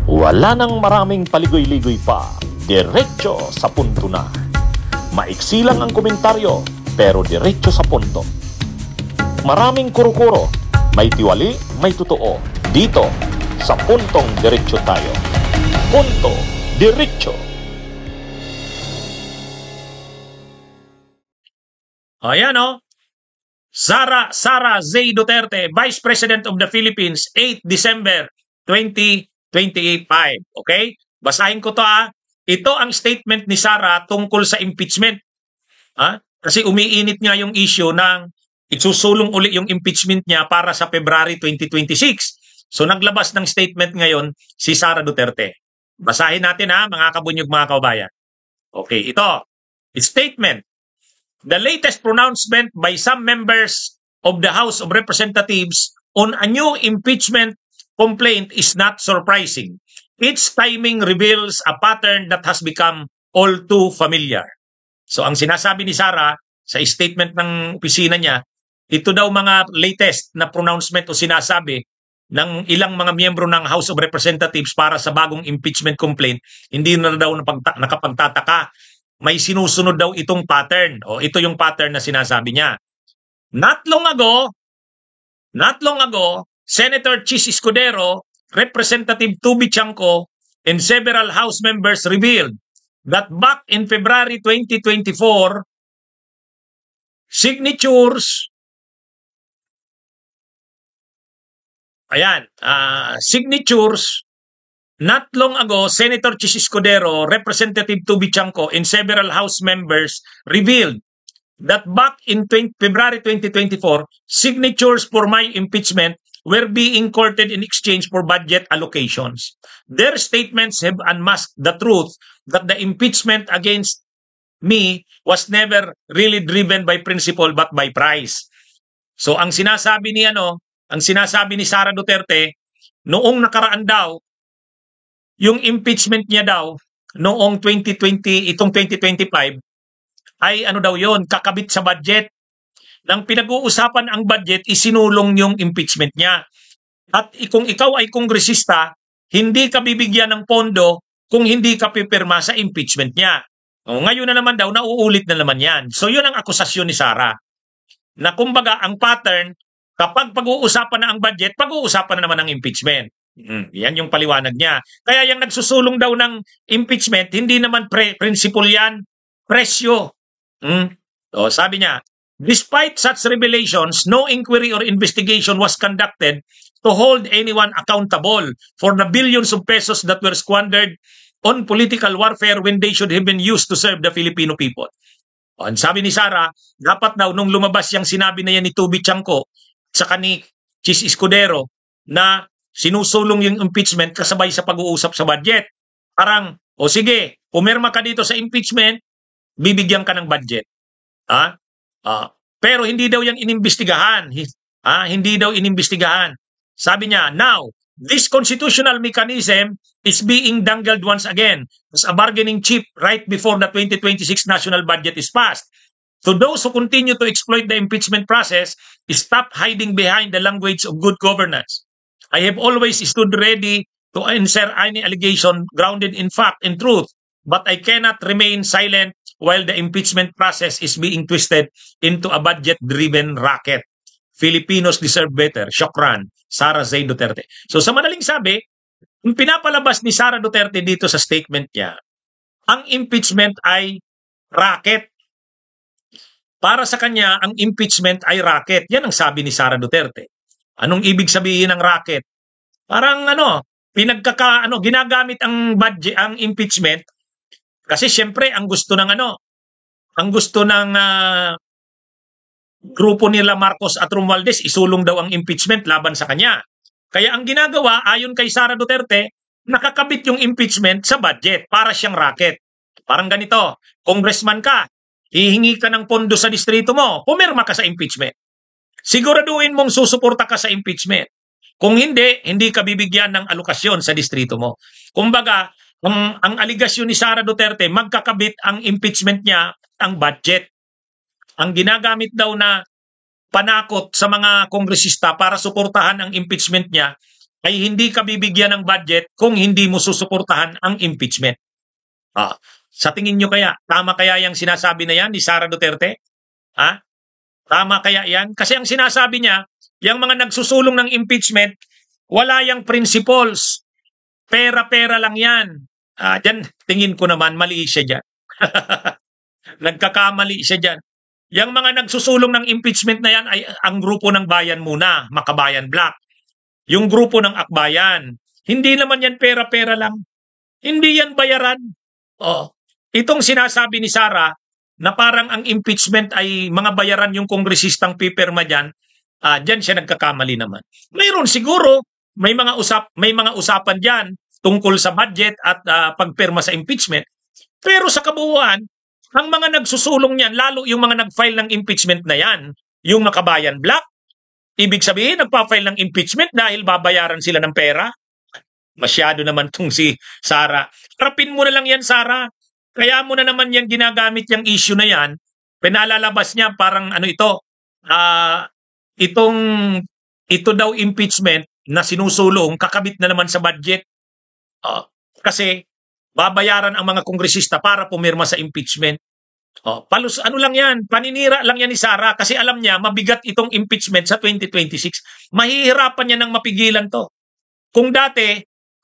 Wala nang maraming paligoy-ligoy pa, diretso sa punto na. Maiksi lang ang komentaryo, pero diretso sa punto. Maraming kuro-kuro, may tiwali, may totoo. Dito, sa Puntong Diretso tayo. Punto Diretso. Ayan o. Sara Zay Duterte, Vice President of the Philippines, 8 December 2025. Okay? Basahin ko to ah. Ito ang statement ni Sara tungkol sa impeachment. Kasi umiinit nga yung issue ng isusulong uli yung impeachment niya para sa February 2026. So naglabas ng statement ngayon si Sara Duterte. Basahin natin ha, mga kabunyog, mga kababayan. Okay, ito. Statement. The latest pronouncement by some members of the House of Representatives on a new impeachment complaint is not surprising. Its timing reveals a pattern that has become all too familiar. So ang sinasabi ni Sara sa statement ng opisina niya, ito daw mga latest na pronouncement o sinasabi ng ilang mga miyembro ng House of Representatives para sa bagong impeachment complaint, hindi na daw nakapagtataka. May sinusunod daw itong pattern. O ito yung pattern na sinasabi niya. Not long ago, Senator Chis Escudero, Representative Tubi Chanco, and several House members revealed that back in February 2024, signatures not long ago, Senator Chis Escudero, Representative Tubi Chanco, and several House members revealed that back in February 2024, signatures for my impeachment were being courted in exchange for budget allocations. Their statements have unmasked the truth that the impeachment against me was never really driven by principle but by price. So ang sinasabi ni Sara Duterte, noong nakaraan daw, yung impeachment niya daw noong 2020, itong 2025 ay yon, kakabit sa budget. Nang pinag-uusapan ang budget, isinulong yung impeachment niya. At kung ikaw ay kongresista, hindi ka bibigyan ng pondo kung hindi ka pipirma sa impeachment niya. Ngayon na naman daw, nauulit na naman yan. So yun ang akusasyon ni Sara. Na kumbaga, ang pattern, kapag pag-uusapan na ang budget, pag-uusapan na naman ang impeachment. Yan yung paliwanag niya. Kaya yung nagsusulong daw ng impeachment, hindi naman principle yan, presyo. So, sabi niya, despite such revelations, no inquiry or investigation was conducted to hold anyone accountable for the billions of pesos that were squandered on political warfare when they should have been used to serve the Filipino people. Ang sabi ni Sara, dapat daw nung lumabas yung sinabi na yan ni Tubi Chanco sa ni Chis Escudero na sinusulong yung impeachment kasabay sa pag-uusap sa budget. Parang, sige, pumirma ka dito sa impeachment, bibigyan ka ng budget. Pero hindi daw yan inimbestigahan. Hindi daw inimbestigahan. Sabi niya, now, this constitutional mechanism is being dangled once again as a bargaining chip right before the 2026 national budget is passed. To those who continue to exploit the impeachment process, stop hiding behind the language of good governance. I have always stood ready to answer any allegation grounded in fact and truth, but I cannot remain silent while the impeachment process is being twisted into a budget-driven racket. Filipinos deserve better. Shukran, Sara Zay Duterte. So sa madaling sabi, yung pinapalabas ni Sara Duterte dito sa statement niya, ang impeachment ay racket. Para sa kanya, ang impeachment ay racket. Yan ang sabi ni Sara Duterte. Anong ibig sabihin ng racket? Parang ginagamit ang budget, ang impeachment kasi siyempre ang gusto ng grupo nila Marcos at Romualdez isulong daw ang impeachment laban sa kanya. Kaya ang ginagawa ayon kay Sara Duterte, nakakabit yung impeachment sa budget para siyang racket. Parang ganito, congressman ka, hihingi ka ng pondo sa distrito mo, pumirma ka sa impeachment. Siguraduhin mong susuporta ka sa impeachment. Kung hindi, hindi ka bibigyan ng alokasyon sa distrito mo. Kumbaga, ang aligasyon ni Sara Duterte, magkakabit ang impeachment niya ang budget. Ang ginagamit daw na panakot sa mga kongresista para suportahan ang impeachment niya ay hindi ka bibigyan ng budget kung hindi mo susuportahan ang impeachment. Sa tingin nyo kaya, tama kaya yung sinasabi na yan ni Sara Duterte? Tama kaya yan? Kasi ang sinasabi niya, yung mga nagsusulong ng impeachment, wala yung principles. Pera-pera lang yan. Diyan, tingin ko naman, mali siya dyan. Nagkakamali siya dyan. Yung mga nagsusulong ng impeachment na yan ay ang grupo ng bayan muna, Makabayan Black. Yung grupo ng Akbayan. Hindi naman yan pera-pera lang. Hindi yan bayaran. Itong sinasabi ni Sara na parang ang impeachment ay mga bayaran yung kongresistang pipirma dyan, dyan siya nagkakamali naman. Mayroon siguro, may mga usapan dyan tungkol sa budget at pagpirma sa impeachment. Pero sa kabuuan, ang mga nagsusulong niyan, lalo yung mga nag-file ng impeachment na yan, yung Makabayan Black, ibig sabihin, nagpa-file ng impeachment dahil babayaran sila ng pera. Masyado naman tong si Sara. Harapin mo na lang yan, Sara. Kaya mo na naman yan ginagamit yung issue na yan. Pinalalabas niya parang ito daw impeachment na sinusulong, kakabit na naman sa budget. Kasi babayaran ang mga kongresista para pumirma sa impeachment. Ano lang yan, paninira lang yan ni Sara kasi alam niya mabigat itong impeachment sa 2026. Mahihirapan niya nang mapigilan to. Kung dati,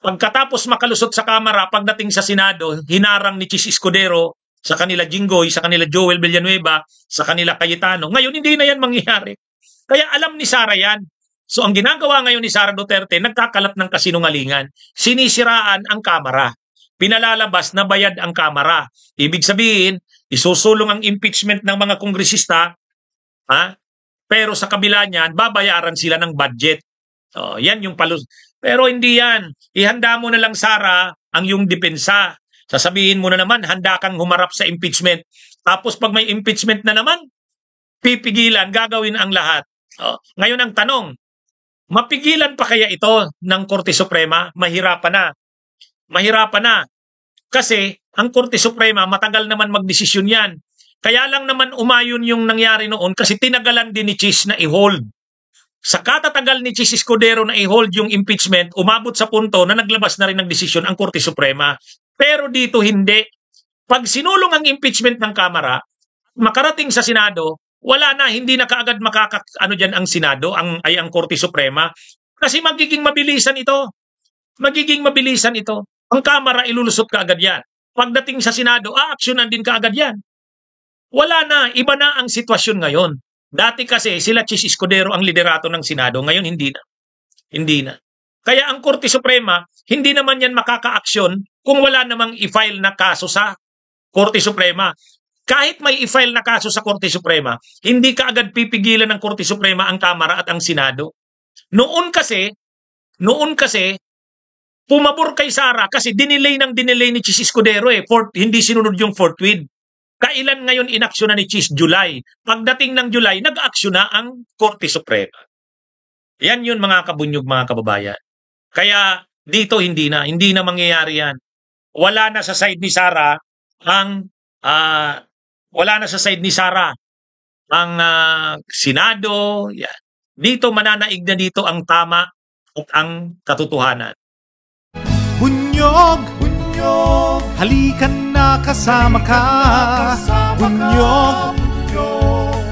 pagkatapos makalusot sa Kamara, pagdating sa Senado, hinarang ni Chis Escudero sa kanila Jinggoy, sa kanila Joel Villanueva, sa kanila Cayetano. Ngayon, hindi na yan mangyayari. Kaya alam ni Sara yan. So, ang ginagawa ngayon ni Sara Duterte, nagkakalat ng kasinungalingan. Sinisiraan ang Kamara. Pinalalabas na bayad ang Kamara. Ibig sabihin, isusulong ang impeachment ng mga kongresista, pero sa kabila niyan, babayaran sila ng budget. Yan yung palus. Pero hindi yan. Ihanda mo na lang, Sara, ang yung depensa. Sasabihin mo na naman, handa kang humarap sa impeachment. Tapos pag may impeachment na naman, pipigilan, gagawin ang lahat. Ngayon ang tanong, mapigilan pa kaya ito ng Korte Suprema? Mahirapan na. Mahirapan na. Kasi ang Korte Suprema, matagal naman magdesisyon yan. Kaya lang naman umayon yung nangyari noon kasi tinagalan din ni Chis na i-hold. Sa katatagal ni Chis Escudero na i-hold yung impeachment, umabot sa punto na naglabas na rin ng desisyon ang Korte Suprema. Pero dito hindi. Pag sinulong ang impeachment ng Kamara, makarating sa Senado, wala na, hindi na kaagad dyan ang Senado, ang Korte Suprema. Kasi magiging mabilisan ito. Magiging mabilisan ito. Ang Kamara, ilulusot kaagad yan. Pagdating sa Senado, aaksyonan din kaagad yan. Wala na, iba na ang sitwasyon ngayon. Dati kasi sila Chis Escudero ang liderato ng Senado, ngayon hindi na. Hindi na. Kaya ang Korte Suprema, hindi naman yan makaka-aksyon kung wala namang i-file na kaso sa Korte Suprema. Kahit may i-file na kaso sa Korte Suprema, hindi kaagad pipigilan ng Korte Suprema ang Kamara at ang Senado. Noon kasi, pumabor kay Sara kasi dinelay ni Chis Escudero hindi sinunod yung fourth with. Kailan ngayon inaksyon na ni Chis? July. Pagdating ng July, nag-aksyon na ang Korte Suprema. Yan yun mga kabunyog, mga kababayan. Kaya dito hindi na mangyayari yan. Wala na sa side ni Sara ang Senado. Yan. Dito mananaig na dito ang tama at ang katotohanan. Bunyog, bunyog, halikan na kasama ka. Bunyog,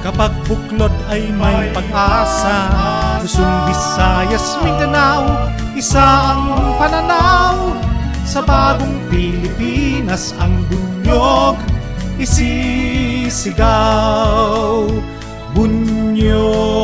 kapag buklod ay may pag-asa. Luzon, Visayas, Mindanao, isa ang pananaw. Sa bagong Pilipinas ang bunyog isisigaw. Bunyog.